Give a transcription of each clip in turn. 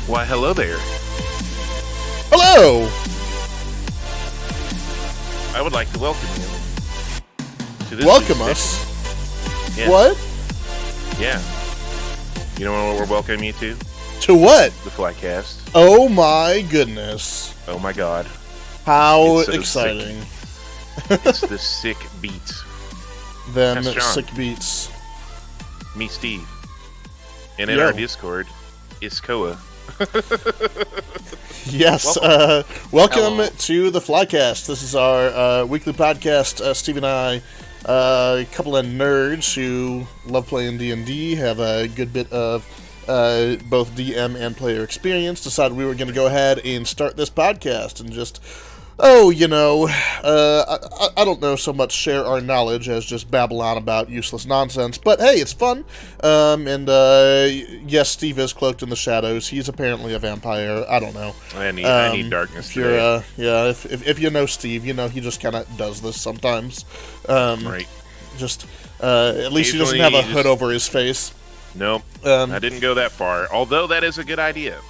Why, hello there. Hello! I would like to welcome you to this Welcome week's us? edition. Yeah. What? Yeah. You know what we're welcoming you to? To what? The Flycast. Oh my goodness. Oh my god. How It's so exciting. It's the sick beats. Them That's John. sick beats. Me, Steve. And in Yo. our Discord, it's Koa. Yes, welcome to the Flycast. This is our weekly podcast. Steve and I, a couple of nerds who love playing D&D, have a good bit of both DM and player experience, decided we were going to go ahead and start this podcast and just, I don't know so much share our knowledge as just babble on about useless nonsense, but hey, it's fun. Yes, Steve is cloaked in the shadows. He's apparently a vampire. I don't know. I need darkness today. If you know Steve, you know he just kind of does this sometimes. Right. Just, at least he doesn't have a hood over his face. Nope. I didn't go that far, although that is a good idea.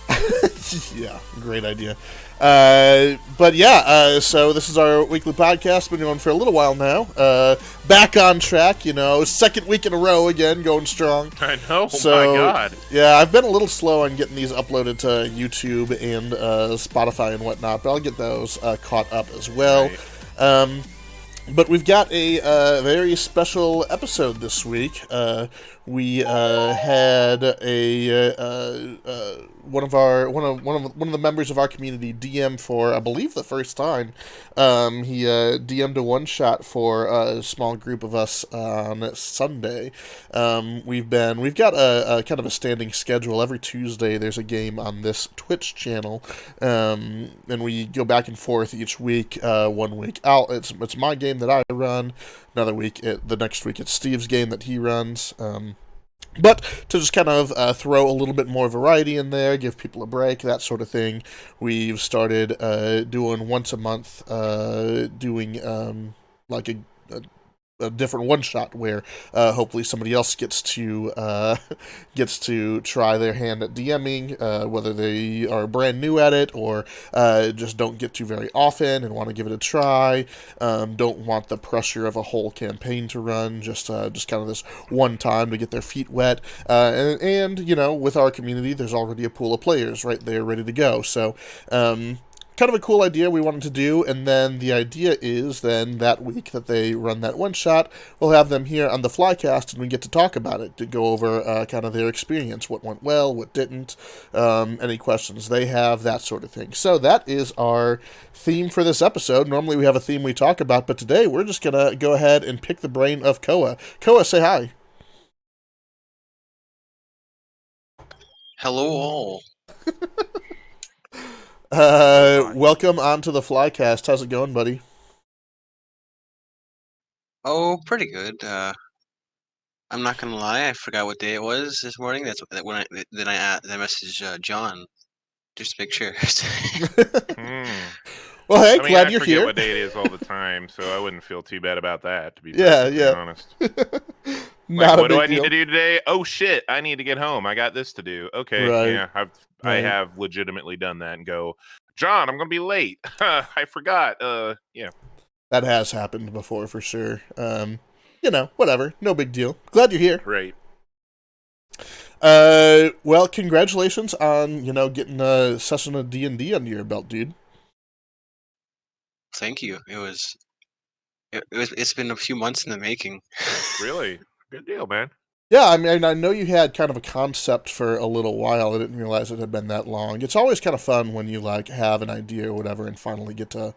Yeah, great idea. So this is our weekly podcast. Been going for a little while now. Back on track, second week in a row again, going strong. I know, So, my god. Yeah, I've been a little slow on getting these uploaded to YouTube and Spotify and whatnot, but I'll get those caught up as well. Right. But we've got a very special episode this week. We had one of the members of our community DM for, I believe, the first time. He DM'd a one shot for a small group of us on Sunday. We've got a kind of a standing schedule. Every Tuesday there's a game on this Twitch channel, and we go back and forth each week. 1 week out, it's my game that I run. Another week, the next week, it's Steve's game that he runs. But to just kind of throw a little bit more variety in there, give people a break, that sort of thing, we've started doing once a month, like a different one shot where hopefully somebody else gets to try their hand at DMing, whether they are brand new at it or just don't get to very often and want to give it a try, don't want the pressure of a whole campaign to run, just kind of this one time to get their feet wet, and with our community there's already a pool of players right there ready to go, so kind of a cool idea we wanted to do, and then the idea is then that week that they run that one shot, we'll have them here on the Flycast and we get to talk about it, to go over kind of their experience, what went well, what didn't, any questions they have, that sort of thing. So that is our theme for this episode. Normally we have a theme we talk about, but today we're just going to go ahead and pick the brain of Koa. Koa, say hi. Hello all. Welcome onto the Flycast. How's it going, buddy? Oh, pretty good. I'm not gonna lie, I forgot what day it was this morning. That's when I messaged John just to make sure. Well, hey, I glad you're forget here. what day it is all the time, so I wouldn't feel too bad about that, to be Yeah. honest. Not what a do big I need deal. to do today? Oh shit, I need to get home. I got this to do. Okay, Right. yeah, I Right. have legitimately done that and go, John, I'm gonna be late. I forgot. Yeah. That has happened before for sure. Whatever. No big deal. Glad you're here. Right. Well, congratulations on, getting a session of D&D under your belt, dude. Thank you. It's been a few months in the making. Really? Good deal, man. Yeah, I mean, I know you had kind of a concept for a little while. I didn't realize it had been that long. It's always kind of fun when you, have an idea or whatever and finally get to,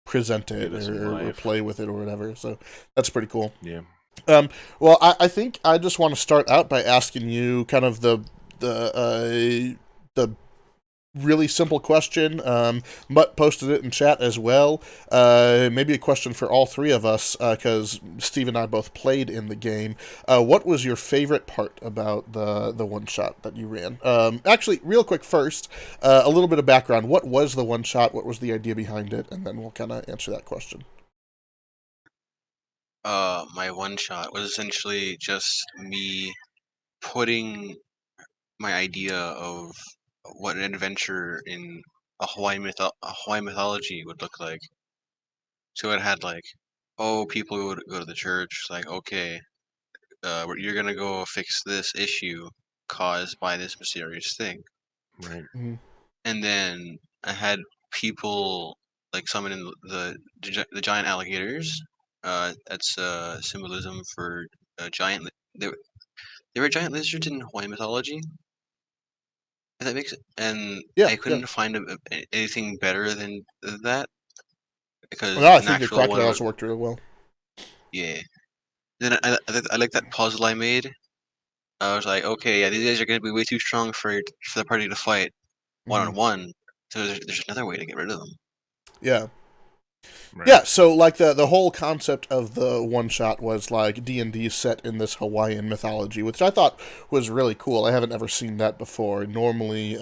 present it Give it some or life. play with it or whatever. So that's pretty cool. Yeah. Well, I think I just want to start out by asking you kind of the really simple question. Mutt posted it in chat as well. Maybe a question for all three of us, because Steve and I both played in the game. What was your favorite part about the one shot that you ran? Actually, real quick first, a little bit of background. What was the one shot? What was the idea behind it? And then we'll kind of answer that question. My one shot was essentially just me putting my idea of what an adventure in a Hawaiian mythology would look like. So it had like, oh, people would go to the church, like, okay, you're gonna go fix this issue caused by this mysterious thing, Right. and then I had people like summoning the giant alligators. That's symbolism for a giant. There were giant lizards in Hawaiian mythology. If that makes it, and Yeah, I yeah. couldn't find anything better than that because No, I an think the actual one would, crocodiles worked really well. yeah. Then I like that puzzle I made. I was like, okay, yeah, these guys are gonna be way too strong for the party to fight one Mhm. on one. So there's another way to get rid of them. Yeah. Right. Yeah, so like the whole concept of the one shot was like D&D set in this Hawaiian mythology, which I thought was really cool. I haven't ever seen that before. Normally,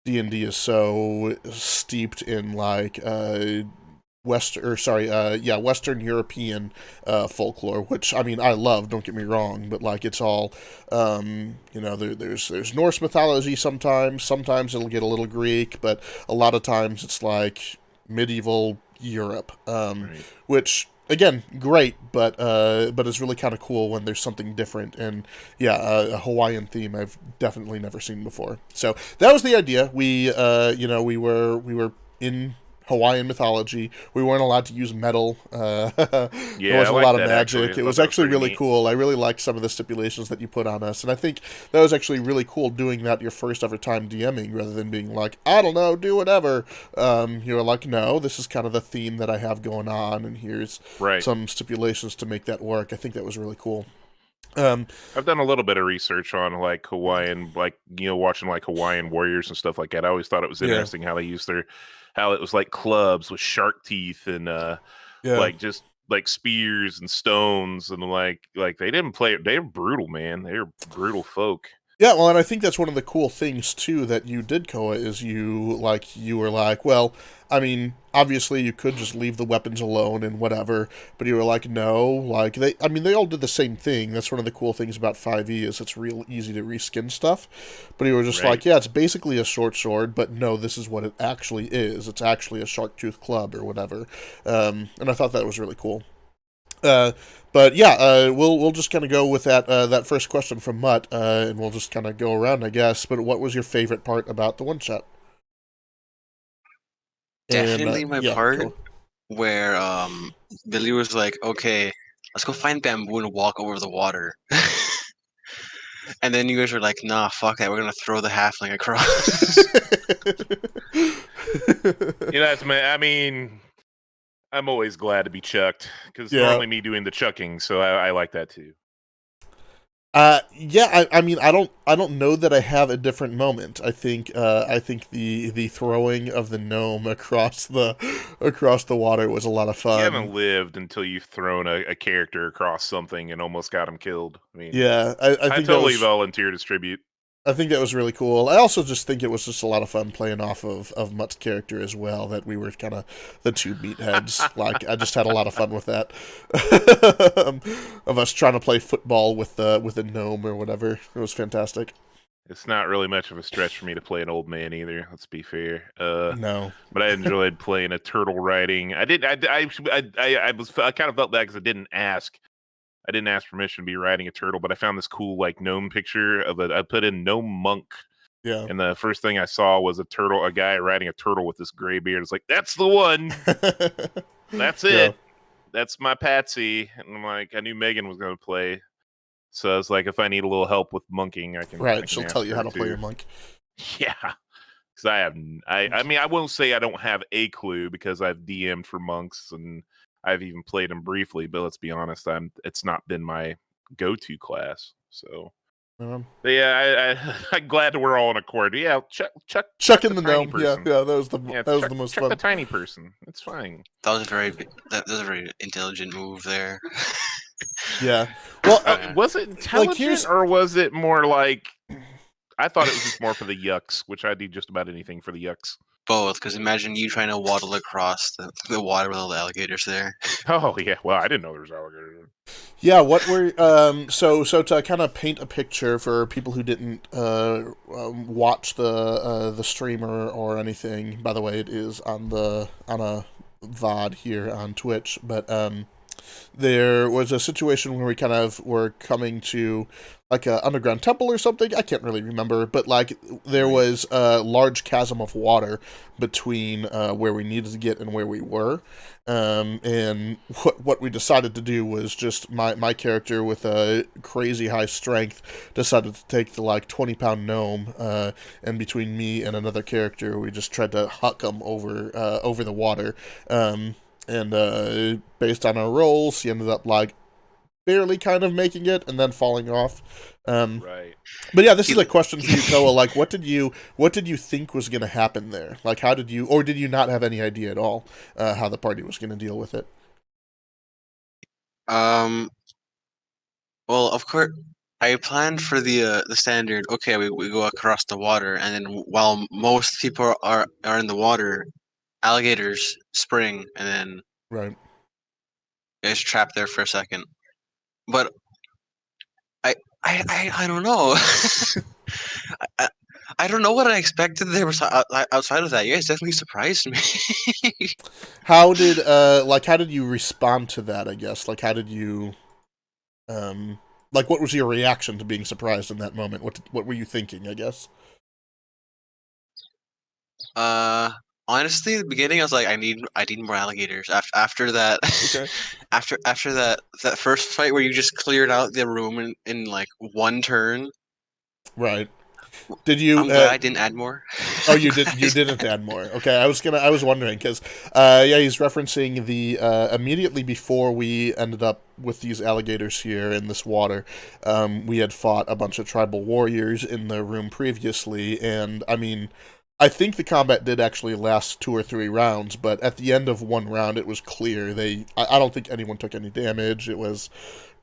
D&D is so steeped in like Western European folklore, which I mean I love. Don't get me wrong, but like it's all, there's Norse mythology sometimes. Sometimes it'll get a little Greek, but a lot of times it's like medieval Europe, Right. which again great, but it's really kind of cool when there's something different. And yeah, a Hawaiian theme I've definitely never seen before. So that was the idea. We were in Hawaiian mythology. We weren't allowed to use metal. There Yeah, I wasn't a like lot of that actually. magic. I It thought was that was actually pretty really neat. cool. I really liked some of the stipulations that you put on us, and I think that was actually really cool doing that your first ever time DMing rather than being like, I don't know, do whatever. You're like, no, this is kind of the theme that I have going on, and here's Right. some stipulations to make that work. I think that was really cool. I've done a little bit of research on like Hawaiian, like watching like Hawaiian warriors and stuff like that. I always thought it was Yeah. interesting how they used how it was like clubs with shark teeth and Yeah. like just like spears and stones and like they didn't play. They were brutal, man. They were brutal folk. Yeah, well, and I think that's one of the cool things too that you did, Koa, is you were like, well, I mean, obviously you could just leave the weapons alone and whatever, but you were like, no, like they all did the same thing. That's one of the cool things about 5e is it's real easy to reskin stuff. But you were just Right. like, yeah, it's basically a short sword, but no, this is what it actually is. It's actually a shark tooth club or whatever. And I thought that was really cool. But yeah, we'll just kind of go with that first question from Mutt, and we'll just kind of go around, I guess. But what was your favorite part about the one shot? Definitely my Yeah, part cool. where Billy was like, okay, let's go find bamboo and walk over the water. And then you guys were like, nah, fuck that, we're gonna throw the halfling across. That's I mean, I'm always glad to be chucked because Yeah. normally me doing the chucking, so I like that too. Yeah, I mean, I don't know that I have a different moment. I think the throwing of the gnome across the water was a lot of You fun. haven't lived until you've thrown a character across something and almost got him killed. I mean, Yeah, I I think totally volunteer to tribute. I think that was really cool. I also just think it was just a lot of fun playing off of Mutt's character as well, that we were kind of the two meatheads. Like, I just had a lot of fun with that. Of us trying to play football with a gnome or whatever. It was fantastic. It's not really much of a stretch for me to play an old man either. Let's be fair. No. But I enjoyed playing a turtle riding. I kind of felt bad because I didn't ask. I didn't ask permission to be riding a turtle, but I found this cool like gnome picture of I put in gnome monk. Yeah. And the first thing I saw was a guy riding a turtle with this gray beard. It's like, that's the one. That's it. Yeah. That's my Patsy. And I'm like, I knew Megan was going to play. So I was like, if I need a little help with monking, I can. Right, I can she'll ask tell you her how to play too. your monk. Yeah. Because I mean, I won't say I don't have a clue because I've DM'd for monks and I've even played them briefly, but let's be honest, it's not been my go-to class. So, but yeah, I'm glad that we're all in accord. Yeah, chuck in the gnome. person. Yeah, that was the most chuck fun. the tiny person. It's fine. That was a very intelligent move there. Yeah. Well, was it intelligent or was it more like? I thought it was just more for the yucks, which I do just about anything for the yucks. Both, because imagine you trying to waddle across the water with all the alligators there. Oh yeah, well I didn't know there was alligators. Yeah, what were so to kind of paint a picture for people who didn't watch the streamer or anything. By the way, it is on a VOD here on Twitch, but there was a situation where we kind of were coming to like a underground temple or something. I can't really remember, but like there Right. was a large chasm of water between where we needed to get and where we were. And what we decided to do was just my character with a crazy high strength decided to take the like 20-pound gnome, and between me and another character, we just tried to huck him over the water. And based on our rolls, he ended up like barely kind of making it and then falling off. Right. But yeah, this He, is a question for you, Koa. Like, what did you think was going to happen there? Like, how did you, or did you not have any idea at all how the party was going to deal with it? um, well, of course, I planned for the standard. Okay, we go across the water, and then while most people are in the water, alligators spring, and then Right. guys trapped there for a second. But I I don't know. I, I don't know what I expected there was outside of that. You guys definitely surprised me. How did you respond to that? I guess like how did you like what was your reaction to being surprised in that moment? What were you thinking? I guess. uh, Honestly, in the beginning, I was like, I need more alligators. After that, Okay. after that first fight where you just cleared out the room in like one turn, Right. Did you I'm glad I didn't add more. Oh, I'm you glad did. I You didn't didn't add add more. Okay, I was wondering because, yeah, he's referencing the immediately before we ended up with these alligators here in this water. We had fought a bunch of tribal warriors in the room previously, and I mean, I think the combat did actually last 2 or 3 rounds, but at the end of one round, it was clear I don't think anyone took any damage. It was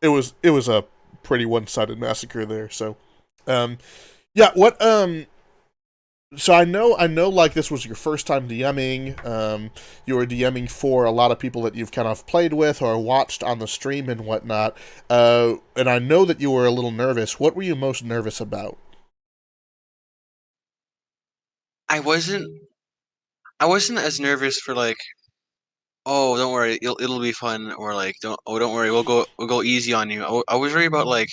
a pretty one-sided massacre there. So, um, yeah, what so I know like this was your first time DMing. You were DMing for a lot of people that you've kind of played with or watched on the stream and whatnot. And I know that you were a little nervous. What were you most nervous about? I wasn't I wasn't as nervous for like, oh, don't worry, it'll be fun, or like, don't worry, we'll go easy on you. I was worried about like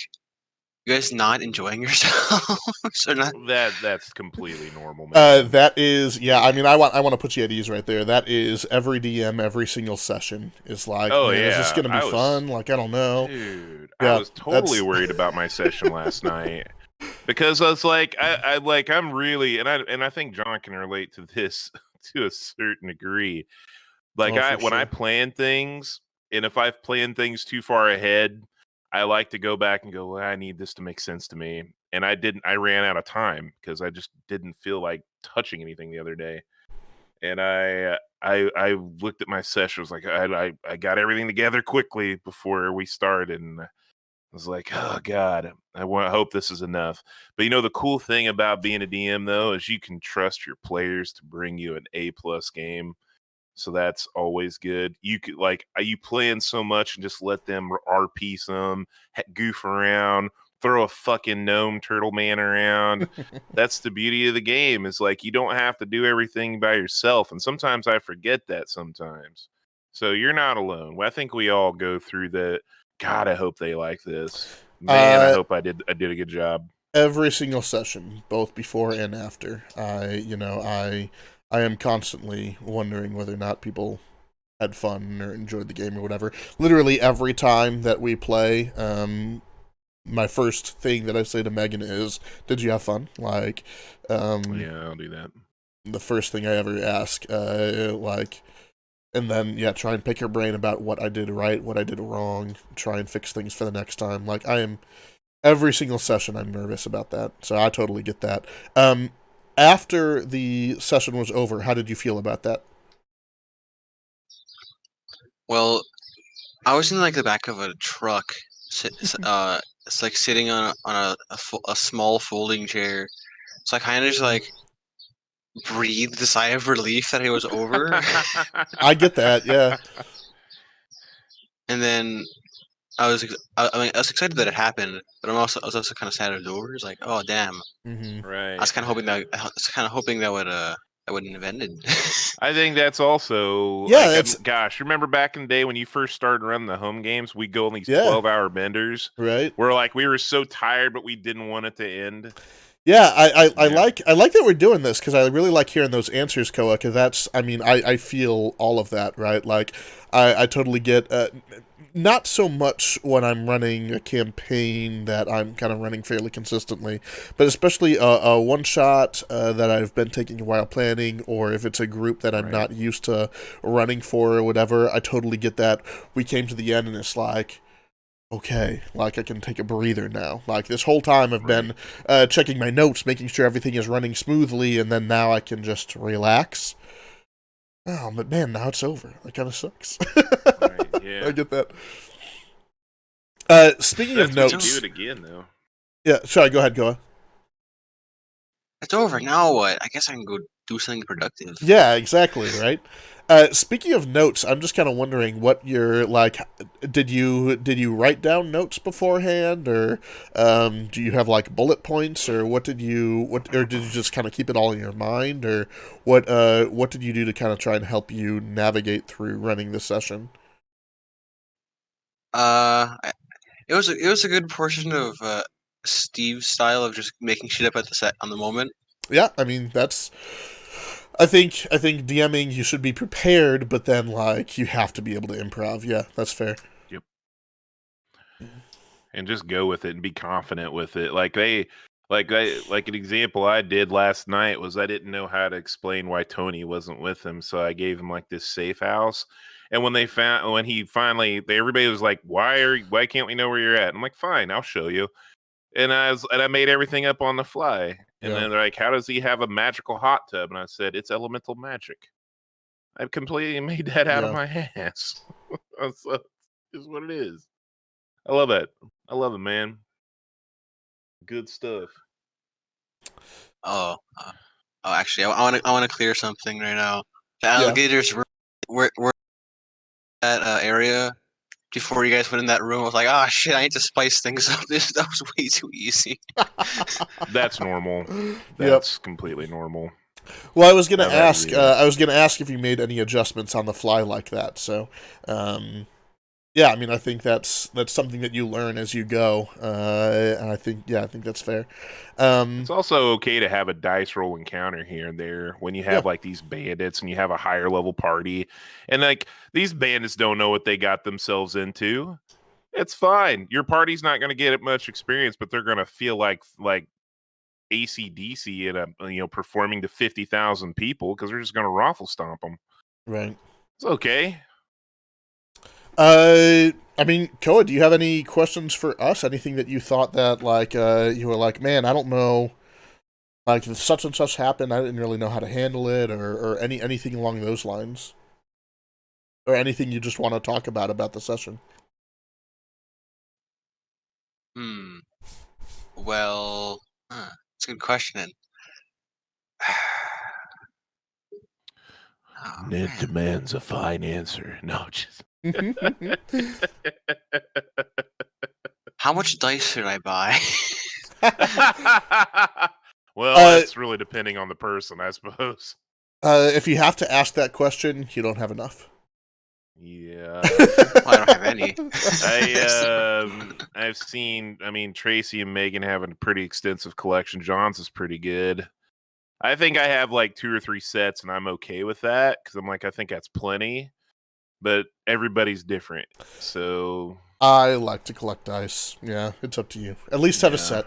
you guys not enjoying yourselves or not. That's completely normal, man. That is, yeah. I mean, I want to put you at ease right there. That is every DM, every single session is like, Oh man, is this yeah, gonna be fun? Like, I don't know. I Yeah, was totally that's worried about my session last night because I was like, I like, I'm really, and I think John can relate to this to a certain degree. Like oh for when I sure. plan things, and if I've planned things too far ahead, I like to go back and go, well, I need this to make sense to me. And I didn't. I ran out of time because I just didn't feel like touching anything the other day. And I looked at my session. I was like, I got everything together quickly before we started, and I was like, oh god, I hope this is enough. But the cool thing about being a DM though is you can trust your players to bring you an A+ game. So that's always good. You could like you plan so much and just let them RP some, goof around, throw a fucking gnome turtle man around. That's the beauty of the game. Is like you don't have to do everything by yourself, and sometimes I forget that sometimes. So you're not alone. I think we all go through that. God, I hope they like this. Man, I Uh, hope I did a good job. every single session, both before and after. I am constantly wondering whether or not people had fun or enjoyed the game or whatever. Literally every time that we play, my first thing that I say to Megan is, "Did you have fun?" Like, Yeah, I'll do that. the first thing I ever ask, like, and then yeah, try and pick her brain about what I did right, what I did wrong, try and fix things for the next time. Like, I am every single session I'm nervous about that, so I totally get that. After the session was over, how did you feel about that? Well, I was in like the back of a truck. It's like sitting on a small folding chair. So I kind of just like breathed a sigh of relief that it was over. I get that, yeah. And then I was excited that it happened, but I was also kind of sad it was over. It's like, oh damn. Mm-hmm. Right. I was kind of hoping that wouldn't have ended. I think that's also Yeah, like, that's gosh, remember back in the day when you first started running the home games? We'd go on these Yeah. 12-hour benders right. where like we were so tired, but we didn't want it to end. Yeah, I Yeah. like that we're doing this because I really like hearing those answers, Koa. Because that's, I mean, I feel all of that, right? Like, I totally get. Not so much when I'm running a campaign that I'm kind of running fairly consistently, but especially a one shot that I've been taking a while planning, or if it's a group that I'm Right. not used to running for or whatever. I totally get that. We came to the end and it's like, okay, like I can take a breather now. Like this whole time I've been checking my notes, making sure everything is running smoothly, and then now I can just relax. Oh, but man, now it's over. That kind of sucks. Right, yeah. I get that. Speaking That's of when you notes, do it again, though. yeah, sorry, go ahead, Goa. It's over now. What? I guess I can go do something productive. Yeah, exactly, right. Speaking of notes, I'm just kind of wondering what you're like. Did you write down notes beforehand, or do you have like bullet points, or what did you or did you just kind of keep it all in your mind, or what did you do to kind of try and help you navigate through running the session? It was a good portion of Steve's style of just making shit up at the set on the moment. Yeah, I mean that's. I think DMing you should be prepared, but then like you have to be able to improv. Yeah, that's fair. Yep. And just go with it and be confident with it. Like an example I did last night was I didn't know how to explain why Tony wasn't with him, so I gave him like this safe house. And when everybody was like, why can't we know where you're at? And I'm like, fine, I'll show you. And I made everything up on the fly. And Yeah. then they're like, how does he have a magical hot tub? And I said, it's elemental magic. I completely made that out of Yeah. my ass. So it's what it is. I love it. I love it, man. Good stuff. Oh, actually, I want to clear something right now. The Yeah. alligators were that area before you guys went in that room. I was like, oh shit, I need to spice things up. That was way too easy. That's normal. Yep. That's completely normal. Well, I was gonna I've had to ask. do that. I was gonna ask if you made any adjustments on the fly like that. So, yeah, I mean, I think that's something that you learn as you go, and I think that's fair. It's also okay to have a dice roll encounter here and there when you have Yeah. like these bandits and you have a higher level party, and like these bandits don't know what they got themselves into. It's fine. Your party's not going to get much experience, but they're going to feel like AC/DC in performing to 50,000 people because they're just going to raffle stomp them. Right. It's okay. I mean, Koa, do you have any questions for us? Anything that you thought that like you were like, man, I don't know, like if such and such happened, I didn't really know how to handle it, or anything along those lines, or anything you just want to talk about the session. Well, it's a good question. Oh, Ned man. demands a fine answer. No, just. How much dice should I buy? Well, it's really depending on the person, I suppose. If you have to ask that question, you don't have enough. Yeah. Well, I don't have any. I've seen. I mean, Tracy and Megan have a pretty extensive collection. John's is pretty good. I think I have like 2 or 3 sets, and I'm okay with that because I'm like, I think that's plenty. But everybody's different, so I like to collect dice. Yeah, it's up to you. At least have a Yeah. set.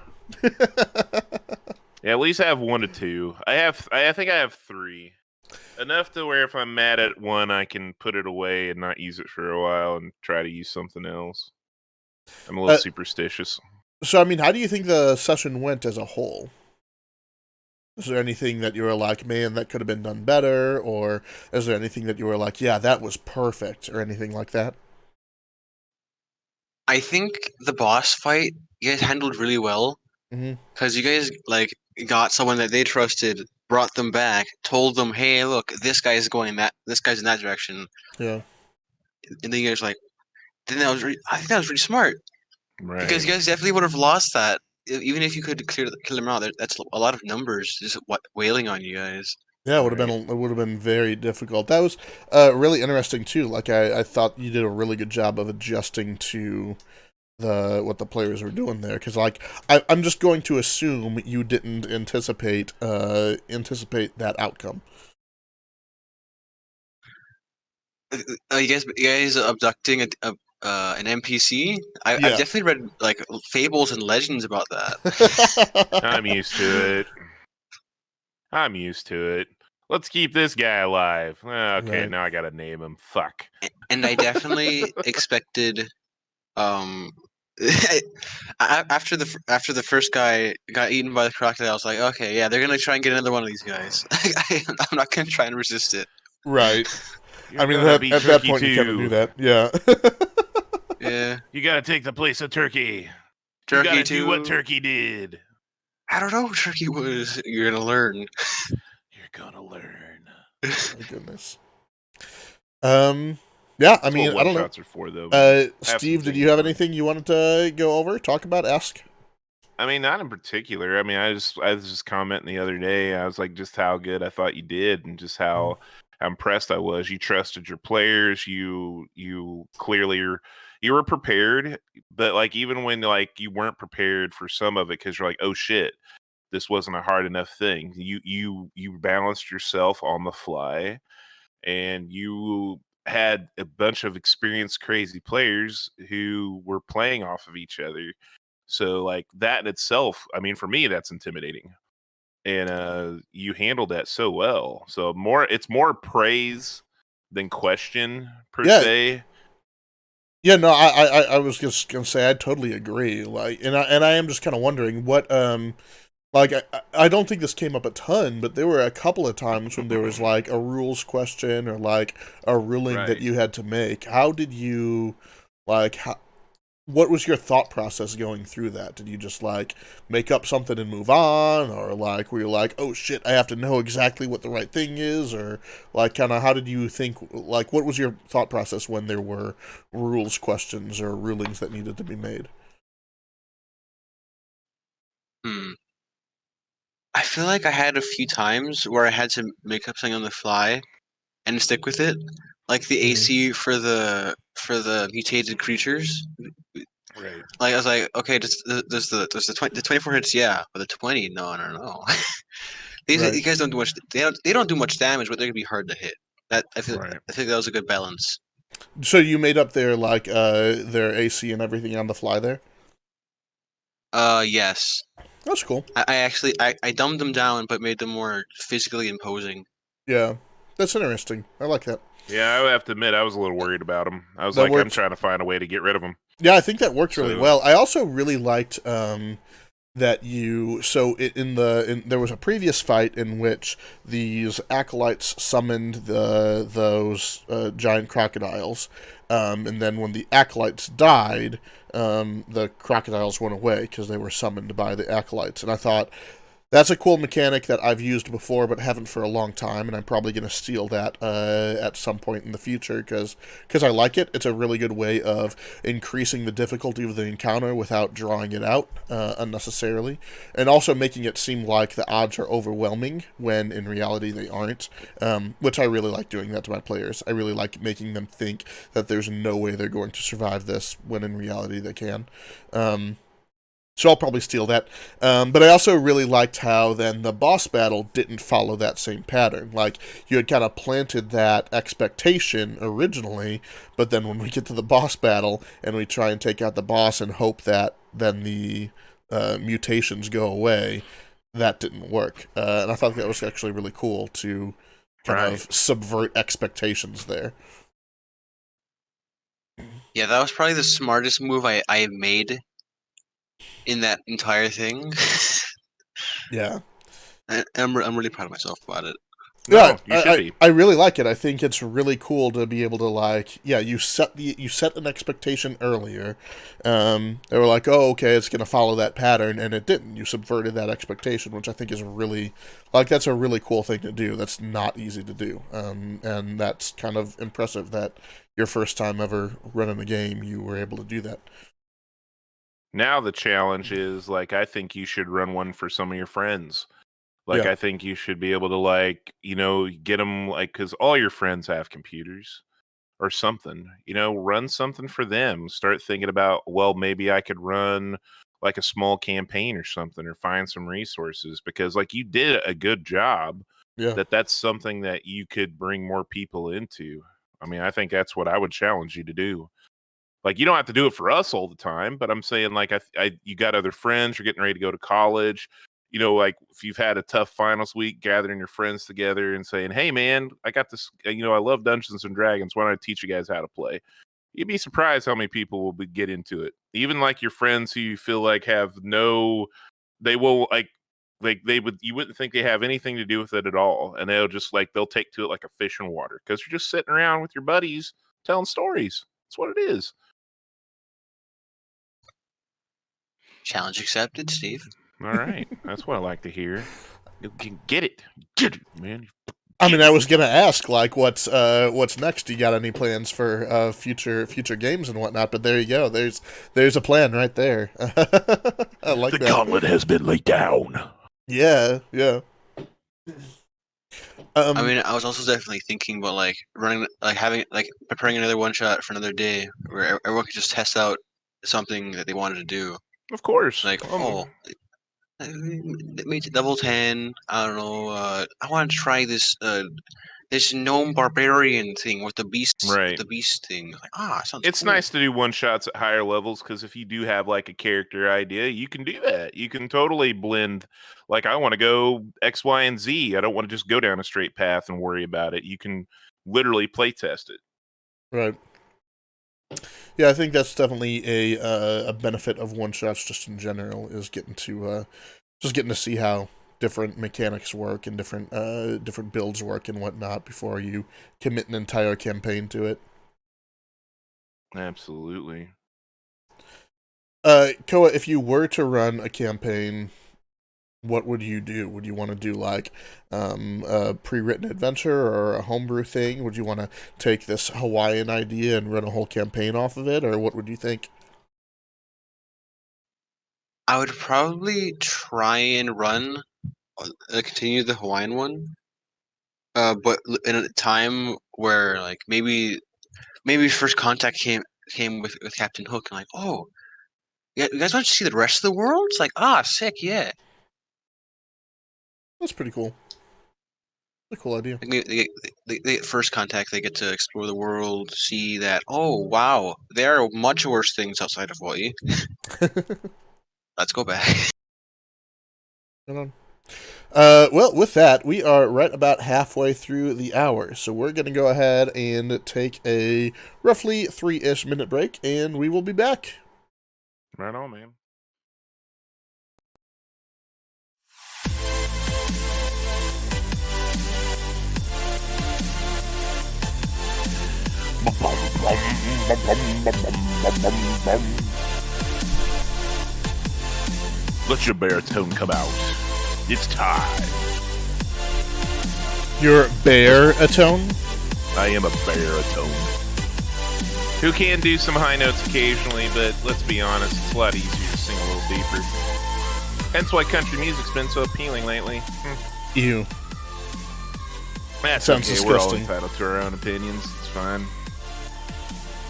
yeah, at least I have 1 to 2. I think I have 3. Enough to where if I'm mad at one, I can put it away and not use it for a while and try to use something else. I'm a little superstitious. So, I mean, how do you think the session went as a whole? Is there anything that you were like, man, that could have been done better? Or is there anything that you were like, yeah, that was perfect, or anything like that? I think the boss fight you guys handled really well Mhm. because you guys like got someone that they trusted, brought them back, told them, "Hey, look, this guy's in that direction," Yeah. and then you guys like, then I think that was really smart Right. because you guys definitely would have lost that even if you could kill them out. That's a lot of numbers just wailing on you guys. Yeah, Right. it would have been very difficult. That was really interesting too. Like I thought you did a really good job of adjusting to what the players were doing there, because like I'm just going to assume you didn't anticipate that outcome. You guys abducting an NPC? I've Yeah. definitely read like fables and legends about that. I'm used to it. I'm used to it. Let's keep this guy alive. Okay, Right. now I gotta name him. Fuck. And I definitely expected after the first guy got eaten by the crocodile, I was like, okay, yeah, they're gonna try and get another one of these guys. I'm not gonna try and resist it. Right. You're I mean, gonna be at that Turkey point, you kind of too. knew that. Yeah. Yeah, You gotta take the place of Turkey. You Turkey gotta too. do what Turkey did. I don't know who Turkey was. You're gonna learn. You're gonna learn. My goodness. Yeah. I That's mean, what I don't know. one-shots are for, though. Man. Have Steve, some did you have things on. anything you wanted to go over, talk about, ask? I mean, not in particular. I mean, I was just commenting the other day. I was like, just how good I thought you did, and just how impressed I was. You trusted your players. You clearly you were prepared, but like even when like you weren't prepared for some of it because you're like, oh shit, this wasn't a hard enough thing. You balanced yourself on the fly, and you had a bunch of experienced crazy players who were playing off of each other. So like that in itself, I mean, for me, that's intimidating. And you handled that so well. So it's more praise than question per Yeah. se. Yeah, no, I was just gonna say I totally agree. Like, and I am just kind of wondering what like I don't think this came up a ton, but there were a couple of times when there was like a rules question or like a ruling that Right. you had to make. How did you like what was your thought process going through that? Did you just like make up something and move on, or like were you like, oh shit, I have to know exactly what the right thing is, or like kind of how did you think? Like, what was your thought process when there were rules questions or rulings that needed to be made? I feel like I had a few times where I had to make up something on the fly and stick with it, like the AC for the mutated creatures. Right. Like I was like, okay, does the 24 hits? Yeah, but the 20, no. These Right. guys don't do much. They don't do much damage, but they're gonna be hard to hit. Right. I think that was a good balance. So you made up their like their AC and everything on the fly there. Yes. That's cool. I actually I dumbed them down, but made them more physically imposing. Yeah, that's interesting. I like that. Yeah, I would have to admit I was a little worried about him. I was That like, I'm works. trying to find a way to get rid of him. Yeah, I think that worked really So- well. I also really liked that you there was a previous fight in which these acolytes summoned those giant crocodiles, and then when the acolytes died, the crocodiles went away because they were summoned by the acolytes, and I thought that's a cool mechanic that I've used before but haven't for a long time, and I'm probably going to steal that at some point in the future because I like it. It's a really good way of increasing the difficulty of the encounter without drawing it out unnecessarily, and also making it seem like the odds are overwhelming when in reality they aren't, which I really like doing that to my players. I really like making them think that there's no way they're going to survive this when in reality they can. So I'll probably steal that. But I also really liked how then the boss battle didn't follow that same pattern. Like, you had kind of planted that expectation originally, but then when we get to the boss battle and we try and take out the boss and hope that then the mutations go away, that didn't work. And I thought that was actually really cool to kind of subvert expectations there. Yeah, that was probably the smartest move I made in that entire thing. Yeah. I'm really proud of myself about it. No, Yeah, you should be. I really like it. I think it's really cool to be able to like, yeah, you set an expectation earlier. They were like, oh, okay, it's gonna follow that pattern, and it didn't. You subverted that expectation, which I think is really like that's a really cool thing to do. That's not easy to do, and that's kind of impressive that your first time ever running a game, you were able to do that. Now the challenge is, like, I think you should run one for some of your friends. Like, Yeah. I think you should be able to, like, get them, like, because all your friends have computers or something, run something for them. Start thinking about, well, maybe I could run like a small campaign or something, or find some resources, because like you did a good job. Yeah. That's something that you could bring more people into. I mean, I think that's what I would challenge you to do. Like, you don't have to do it for us all the time, but I'm saying, like, you got other friends, you're getting ready to go to college. Like, if you've had a tough finals week, gathering your friends together and saying, hey, man, I got this, I love Dungeons and Dragons. Why don't I teach you guys how to play? You'd be surprised how many people will get into it. Even like your friends who you feel like they will you wouldn't think they have anything to do with it at all. And they'll take to it like a fish in water, because you're just sitting around with your buddies telling stories. That's what it is. Challenge accepted, Steve. All right. That's what I like to hear. You can get it, man. I mean, I was gonna ask, like, what's next? You got any plans for future games and whatnot? But there you go. There's a plan right there. I like the that. gauntlet has been laid down. Yeah. I mean, I was also definitely thinking about like running, like having, like preparing another one shot for another day where everyone could just test out something that they wanted to do. Of course. Like, maybe level 10. I don't know. I want to try this gnome barbarian thing with the beast, Right. the beast thing. Like, sounds. It's cool. nice to do one shots at higher levels, because if you do have like a character idea, you can do that. You can totally blend. Like, I want to go X, Y, and Z. I don't want to just go down a straight path and worry about it. You can literally play test it. Right. Yeah, I think that's definitely a benefit of one shots just in general, is getting to see how different mechanics work and different builds work and whatnot before you commit an entire campaign to it. Absolutely. Koa, if you were to run a campaign, what would you do? Would you want to do like a pre-written adventure or a homebrew thing? Would you want to take this Hawaiian idea and run a whole campaign off of it, or what would you think? I would probably try and continue the Hawaiian one, but in a time where like maybe first contact came with Captain Hook, and like, oh, yeah, you guys want to see the rest of the world? It's like, sick, yeah. That's pretty cool. A cool idea. They get first contact, they get to explore the world, see that, oh wow, there are much worse things outside of Hawaii. Let's go back. Well, with that, we are right about halfway through the hour, so we're going to go ahead and take a roughly 3-ish minute break, and we will be back. Right on, man. Let your baritone come out. It's time. Your baritone? I am a baritone. Who can do some high notes occasionally, but let's be honest, it's a lot easier to sing a little deeper. Hence why country music's been so appealing lately. Ew. That's sounds okay. disgusting. We're all entitled to our own opinions. It's fine.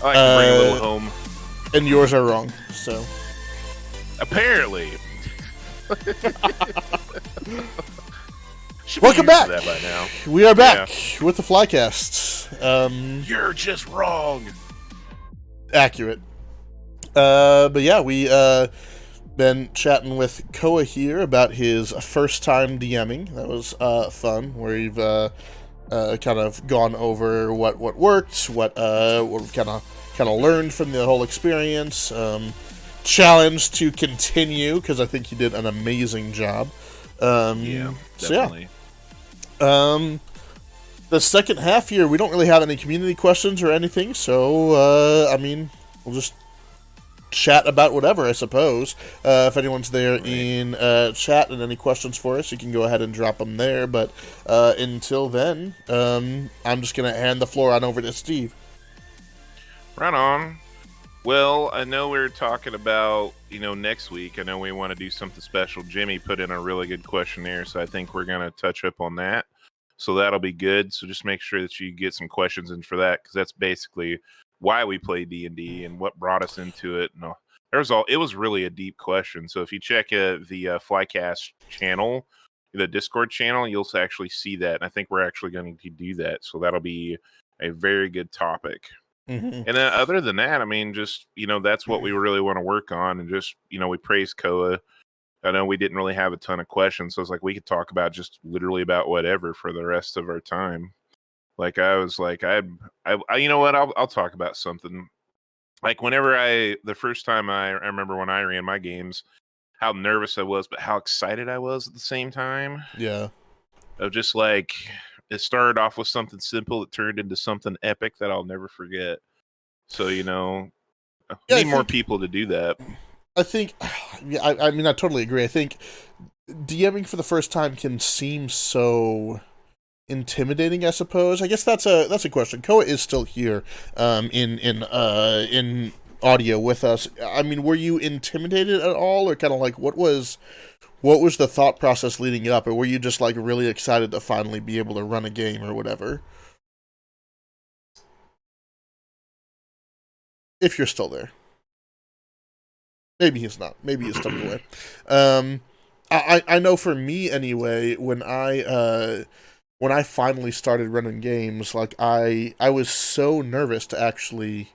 I like to bring a little home. And yours are wrong, so. Apparently. Welcome back. That by now. We are back with the Flycast. You're just wrong. Accurate. But yeah, we been chatting with Koa here about his first time DMing. That was fun. Where we've kind of gone over what worked, what we've kind of learned from the whole experience. Challenge to continue, because I think you did an amazing job. Yeah, definitely. So the second half here, we don't really have any community questions or anything, so I mean, we'll just chat about whatever, I suppose. If anyone's there in chat and any questions for us, you can go ahead and drop them there. But until then, I'm just gonna hand the floor on over to Steve. Right on. Well, I know we are talking about, next week. I know we want to do something special. Jimmy put in a really good questionnaire, so I think we're going to touch up on that. So that'll be good. So just make sure that you get some questions in for that, because that's basically why we play D&D and what brought us into it. No, it was really a deep question. So if you check the Flycast channel, the Discord channel, you'll actually see that. And I think we're actually going to do that. So that'll be a very good topic. Mm-hmm. And then other than that, I mean, just, that's what we really want to work on. And just, we praise Koa. I know we didn't really have a ton of questions. So it's like we could talk about just literally about whatever for the rest of our time. Like I was like, you know what? I'll talk about something. Like the first time I remember when I ran my games, how nervous I was, but how excited I was at the same time. Yeah. Of just like, it started off with something simple. It turned into something epic that I'll never forget. So, Yeah, need more people to do that. I think, yeah, I mean, I totally agree. I think DMing for the first time can seem so intimidating, I suppose. I guess that's a question. Koa is still here, in audio with us. I mean, were you intimidated at all, or kind of like what was the thought process leading up, or were you just like really excited to finally be able to run a game or whatever? If you're still there. Maybe he's not. Maybe he's stepped away. I know for me anyway, when I finally started running games, like I was so nervous to actually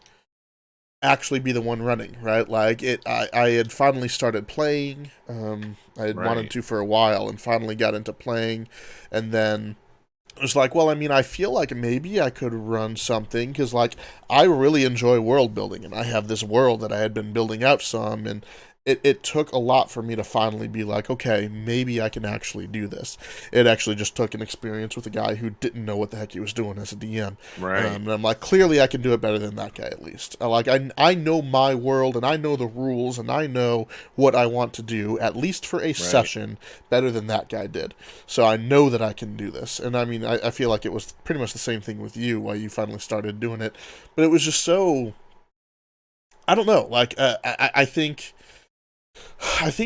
be the one running, right? Like I had finally started playing. I had wanted Right. to for a while and finally got into playing, and then it was like, well, I mean, I feel like maybe I could run something because, like, I really enjoy world building, and I have this world that I had been building out some, and it took a lot for me to finally be like, okay, maybe I can actually do this. It actually just took an experience with a guy who didn't know what the heck he was doing as a DM. Right. And I'm like, clearly I can do it better than that guy at least. I know my world, and I know the rules, and I know what I want to do, at least for a session, better than that guy did. So I know that I can do this. And I mean, I feel like it was pretty much the same thing with you, why you finally started doing it. But it was just so, I don't know, like, I think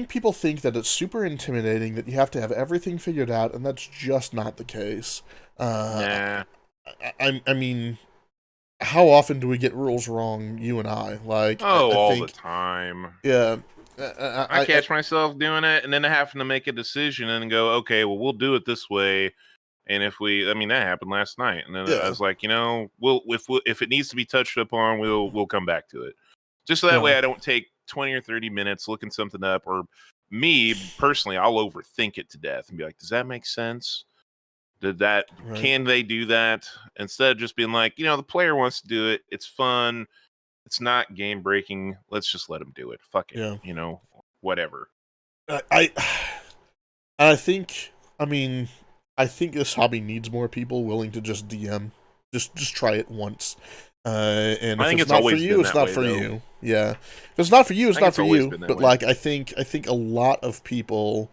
people think that it's super intimidating, that you have to have everything figured out, and that's just not the case. Nah. I mean, how often do we get rules wrong, you and I? Like, Oh, I all the think, time. yeah. I catch myself doing it, and then having to make a decision and go, okay, well, we'll do it this way. And I mean, that happened last night, and then I Yeah. was like, if it needs to be touched upon, we'll come back to it. Just so that way, Yeah. I don't take 20 or 30 minutes looking something up, or me personally, I'll overthink it to death and be like, does that make sense? Right. Can they do that? Instead of just being like, the player wants to do it. It's fun. It's not game breaking. Let's just let them do it. Fuck it. Yeah. Whatever. I think, I mean, I think this hobby needs more people willing to just DM, just try it once. And I if think it's it's not for always you, been it's that not way, for though. you. Yeah, if it's not for you, it's I think not it's for always you. been that But way. like, I think a lot of people,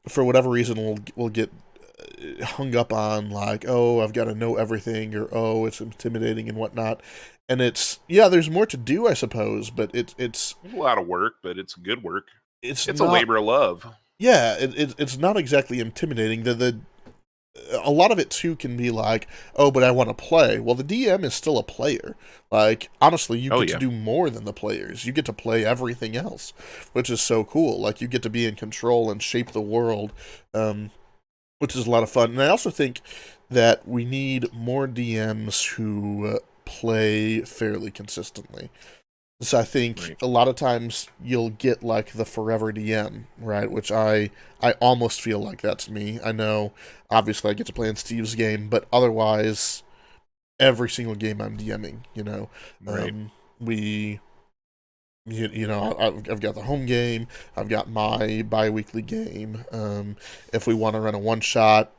for whatever reason, will get hung up on like, oh, I've got to know everything, or oh, it's intimidating and whatnot. And there's more to do, I suppose, but it's It's a lot of work, but it's good work. it's It's a not. labor of love. Yeah, it's not exactly intimidating. The a lot of it too can be like, oh, but I want to play. Well, the DM is still a player. Like, honestly, you Oh, get to yeah. do more than the players. You get to play everything else, which is so cool. Like, you get to be in control and shape the world, which is a lot of fun. And I also think that we need more DMs who play fairly consistently. So I think Right. a lot of times you'll get like the forever DM, right? Which I almost feel like that's me. I know, obviously, I get to play in Steve's game, but otherwise, every single game I'm DMing. Right. We, I've got the home game. I've got my bi-weekly game. If we want to run a one shot,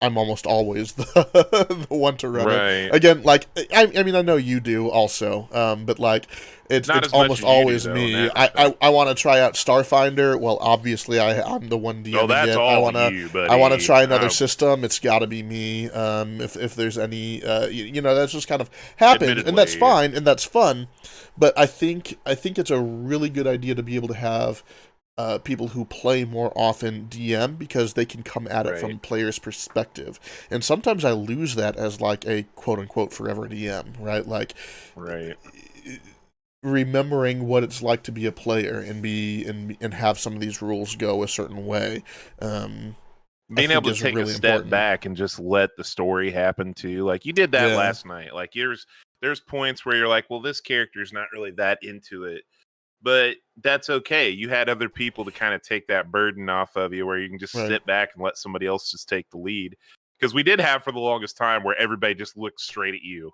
I'm almost always the one to run Right. it. Again, like I mean, I know you do also, but like it's Not it's as much almost as you do, always though, in me. that I respect. want to try out Starfinder. Well, obviously I'm the one Oh, DMing that's it. all you, I want to buddy. try another system. It's got to be me. If there's any, you know, that's just kind of happens, and that's Admittedly, fine and that's fun. But I think it's a really good idea to be able to have people who play more often DM because they can come at it from right, a player's perspective. And sometimes I lose that as like a quote unquote forever DM, right? Like right. remembering what it's like to be a player and and have some of these rules go a certain way. I Being think able to is take a really step important. back and just let the story happen too. Like you did that Yeah, last night. Like there's points where you're like, well, this character's not really that into it. But that's okay. You had other people to kind of take that burden off of you where you can just right. sit back and let somebody else just take the lead. Because we did have for the longest time where everybody just looked straight at you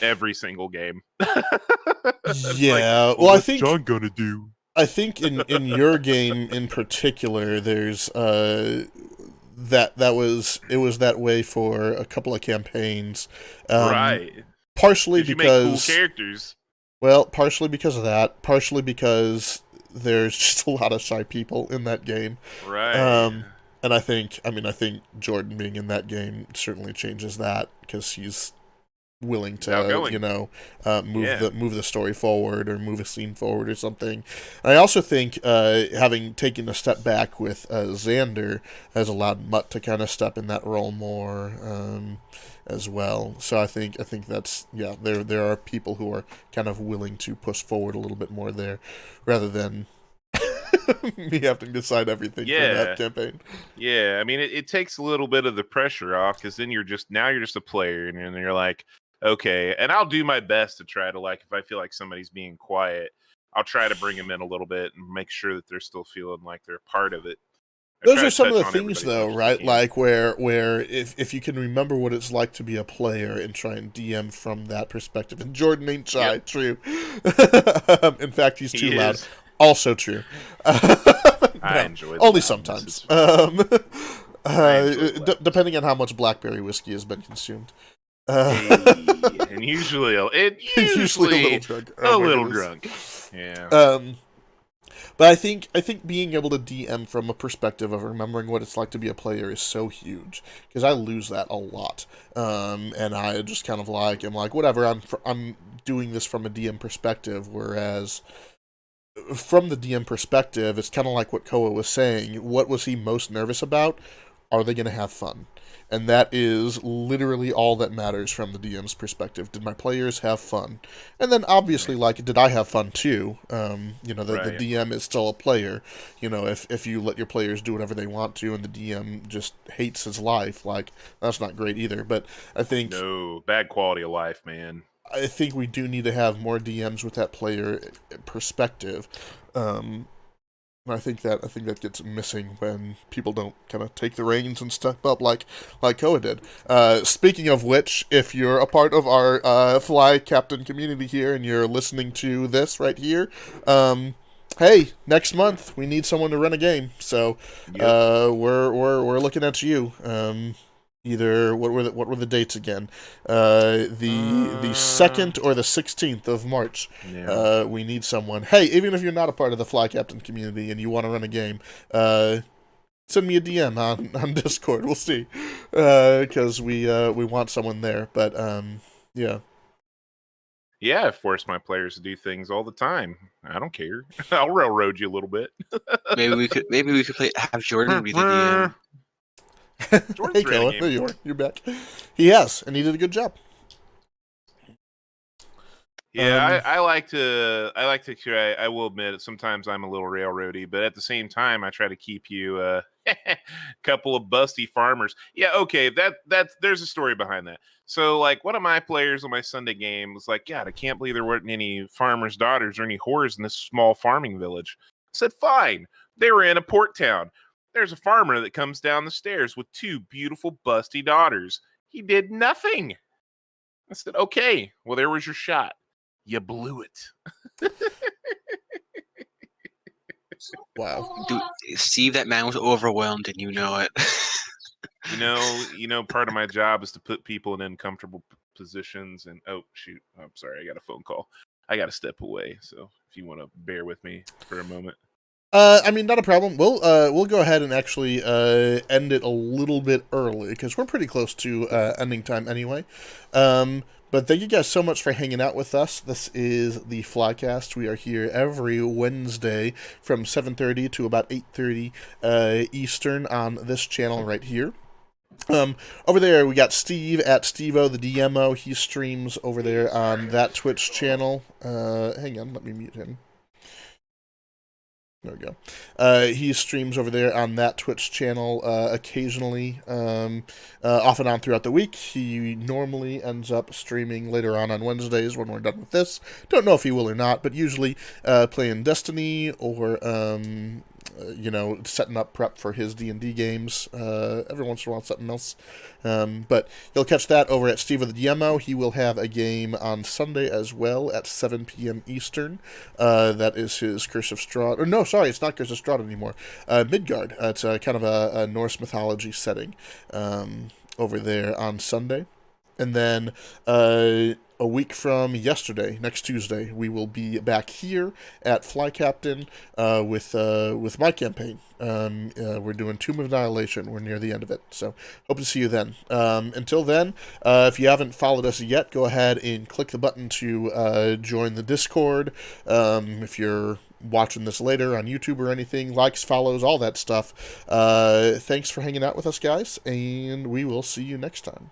every single game. It's like, Yeah. well, Well, what's John gonna do? I think in your game in particular, there's that was it was that way for a couple of campaigns, um, Right. partially Because you make cool because characters. well, partially because of that, partially because there's just a lot of shy people in that game, Right. um, and I think Jordan being in that game certainly changes that because he's willing He's to, outgoing. move Yeah. the story forward or move a scene forward or something. I also think having taken a step back with Xander has allowed Mutt to kind of step in that role more, as well. So I think that's, yeah. There are people who are kind of willing to push forward a little bit more there, rather than me having to decide everything for that Yeah. campaign. Yeah. I mean, it takes a little bit of the pressure off because then you're just a player and then you're like, okay. And I'll do my best to try to, like, if I feel like somebody's being quiet, I'll try to bring them in a little bit and make sure that they're still feeling like they're a part of it. I Those try are to some of touch the on things, everybody as though, much as I right? can. Like where if you can remember what it's like to be a player and try and DM from that perspective. And Jordan ain't shy, Yep. true. In fact, he's too He loud. is. Also true. I No, enjoy the only loudness. sometimes. I enjoy the loudness. Depending on how much blackberry whiskey has been consumed. Hey, and usually Usually a little drunk. a Oh my little goodness. drunk. Yeah. But I think being able to DM from a perspective of remembering what it's like to be a player is so huge because I lose that a lot, and I just kind of like am like whatever, I'm doing this from a DM perspective, whereas from the DM perspective it's kind of like what Koa was saying. What was he most nervous about? Are they going to have fun? And that is literally all that matters from the DM's perspective. Did my players have fun? And then obviously, Right. like, did I have fun too? The Right. DM is still a player. If you let your players do whatever they want to and the DM just hates his life, like, that's not great either. But I think No, bad quality of life, man. I think we do need to have more DMs with that player perspective. I think that gets missing when people don't kind of take the reins and step up like Koa did. Speaking of which, if you're a part of our Fly Captain community here and you're listening to this right here, hey, next month we need someone to run a game. So Yep. we're looking at you. Either what were the dates again? The 2nd or the 16th of March. Yeah. We need someone. Hey, even if you're not a part of the Fly Captain community and you want to run a game, send me a DM on Discord. We'll see, because we want someone there. But yeah. Yeah, I force my players to do things all the time. I don't care. I'll railroad you a little bit. Maybe we could have Jordan be the DM. Jordan's Hey, ran a Koa, game there you before. are. You're back. He has, and he did a good job. Yeah, I like to try. I will admit, sometimes I'm a little railroady, but at the same time, I try to keep you a couple of busty farmers. Yeah, okay, that's there's a story behind that. So, like, one of my players on my Sunday game was like, "God, I can't believe there weren't any farmers' daughters or any whores in this small farming village." I said, "Fine." They were in a port town. There's a farmer that comes down the stairs with two beautiful busty daughters. He did nothing. I said, "Okay, well, there was your shot. You blew it." Wow. Dude, Steve, that man was overwhelmed, and you know it. Part of my job is to put people in uncomfortable positions. And oh shoot, I'm sorry, I got a phone call. I got to step away. So if you want to bear with me for a moment. I mean, not a problem. We'll go ahead and actually end it a little bit early because we're pretty close to ending time anyway. But thank you guys so much for hanging out with us. This is the Flycast. We are here every Wednesday from 7:30 to about 8:30 Eastern on this channel right here. Over there we got Steve at Stevo the DMO. He streams over there on that Twitch channel. Hang on, let me mute him. There we go. He streams over there on that Twitch channel occasionally, off and on throughout the week. He normally ends up streaming later on Wednesdays when we're done with this. Don't know if he will or not, but usually playing Destiny or setting up prep for his D&D games. Every once in a while, something else. But you'll catch that over at Steve of the DMO. He will have a game on Sunday as well at 7 p.m. Eastern. That is his Curse of Strahd. Or no, sorry, it's not Curse of Strahd anymore. Midgard. It's kind of a Norse mythology setting over there on Sunday. And then a week from yesterday, next Tuesday, we will be back here at Fly Captain with my campaign. We're doing Tomb of Annihilation. We're near the end of it, so hope to see you then. Until then, if you haven't followed us yet, go ahead and click the button to join the Discord. If you're watching this later on YouTube or anything, likes, follows, all that stuff. Thanks for hanging out with us, guys, and we will see you next time.